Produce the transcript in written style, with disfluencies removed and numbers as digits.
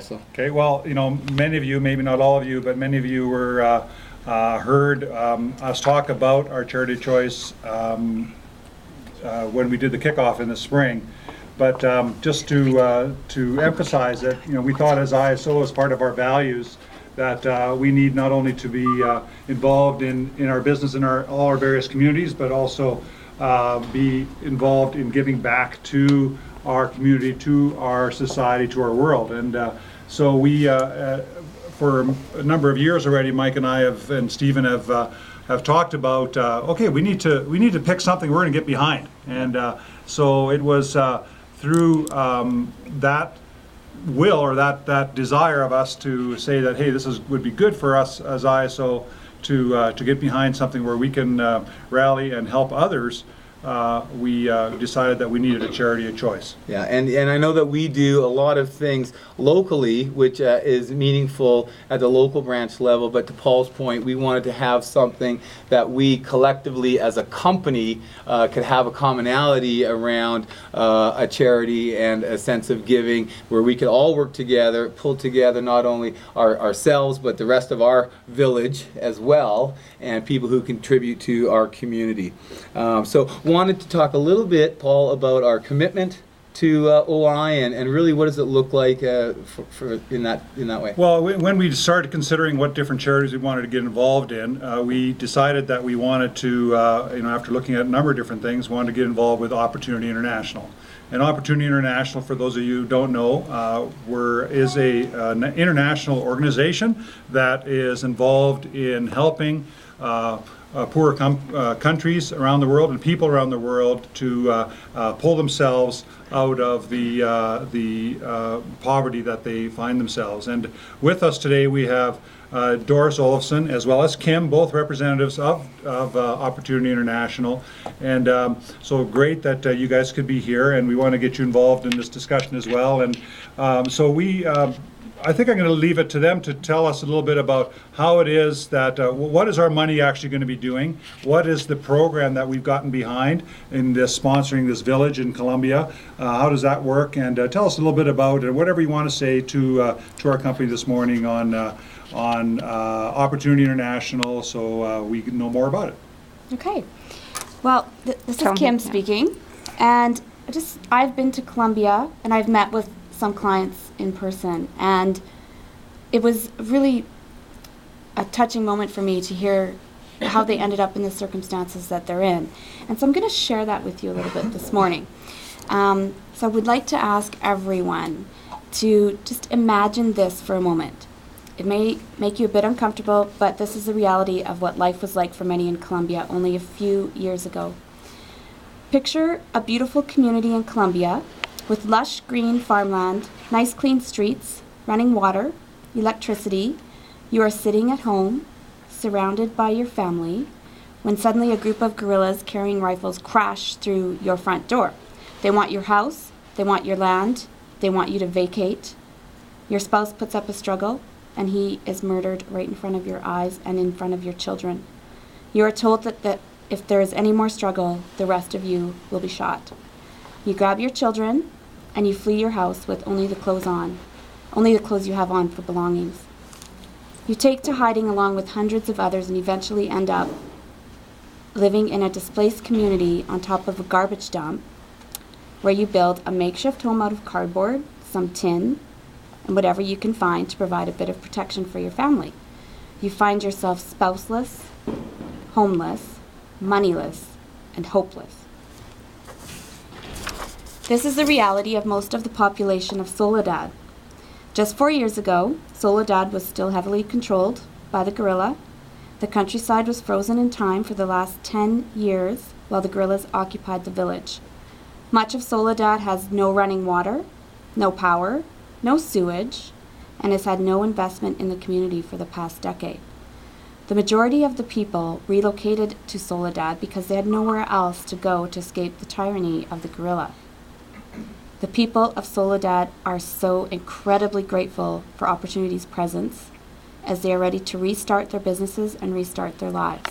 So. Okay, well, many of you, maybe not all of you, but many of you heard us talk about our charity choice when we did the kickoff in the spring. But just to emphasize that, we thought as ISO, as part of our values, that we need not only to be involved in our business in all our various communities, but also be involved in giving back to our community, to our society, to our world. And so we, for a number of years already, Mike and I and Stephen have talked about, okay, we need to pick something we're going to get behind. And so it was through that will, or that desire of us to say that, hey, this would be good for us as ISO to get behind something where we can rally and help others. We decided that we needed a charity of choice. Yeah, and I know that we do a lot of things locally, which is meaningful at the local branch level, but to Paul's point, we wanted to have something that we collectively as a company could have a commonality around a charity and a sense of giving, where we could all work together, pull together not only ourselves, but the rest of our village as well, and people who contribute to our community. So wanted to talk a little bit, Paul, about our commitment to OI and really what does it look like for in that way? Well, when we started considering what different charities we wanted to get involved in, we decided that we wanted to, after looking at a number of different things, wanted to get involved with Opportunity International. And Opportunity International, for those of you who don't know, is an international organization that is involved in helping poor countries around the world and people around the world to pull themselves out of the poverty that they find themselves. And with us today we have Doris Olofsson as well as Kim, both representatives of Opportunity International. And so great that you guys could be here, and we want to get you involved in this discussion as well. And so I think I'm going to leave it to them to tell us a little bit about how it is that, what is our money actually going to be doing? What is the program that we've gotten behind in this sponsoring this village in Colombia? How does that work? And tell us a little bit about whatever you want to say to our company this morning on Opportunity International, so we can know more about it. Okay. Well, this is Kim speaking, and I've been to Colombia and I've met with some clients in person, and it was really a touching moment for me to hear how they ended up in the circumstances that they're in. And so I'm going to share that with you a little bit this morning. So I would like to ask everyone to just imagine this for a moment. It may make you a bit uncomfortable, but this is the reality of what life was like for many in Colombia only a few years ago. Picture a beautiful community in Colombia with lush green farmland, nice clean streets, running water, electricity. You are sitting at home, surrounded by your family, when suddenly a group of guerrillas carrying rifles crash through your front door. They want your house, they want your land, they want you to vacate. Your spouse puts up a struggle, and he is murdered right in front of your eyes and in front of your children. You are told that if there is any more struggle, the rest of you will be shot. You grab your children, and you flee your house with only the clothes on, only the clothes you have on for belongings. You take to hiding along with hundreds of others and eventually end up living in a displaced community on top of a garbage dump, where you build a makeshift home out of cardboard, some tin, and whatever you can find to provide a bit of protection for your family. You find yourself spouseless, homeless, moneyless, and hopeless. This is the reality of most of the population of Soledad. Just 4 years ago, Soledad was still heavily controlled by the guerrilla. The countryside was frozen in time for the last 10 years while the guerrillas occupied the village. Much of Soledad has no running water, no power, no sewage, and has had no investment in the community for the past decade. The majority of the people relocated to Soledad because they had nowhere else to go to escape the tyranny of the guerrilla. The people of Soledad are so incredibly grateful for Opportunity's presence, as they are ready to restart their businesses and restart their lives.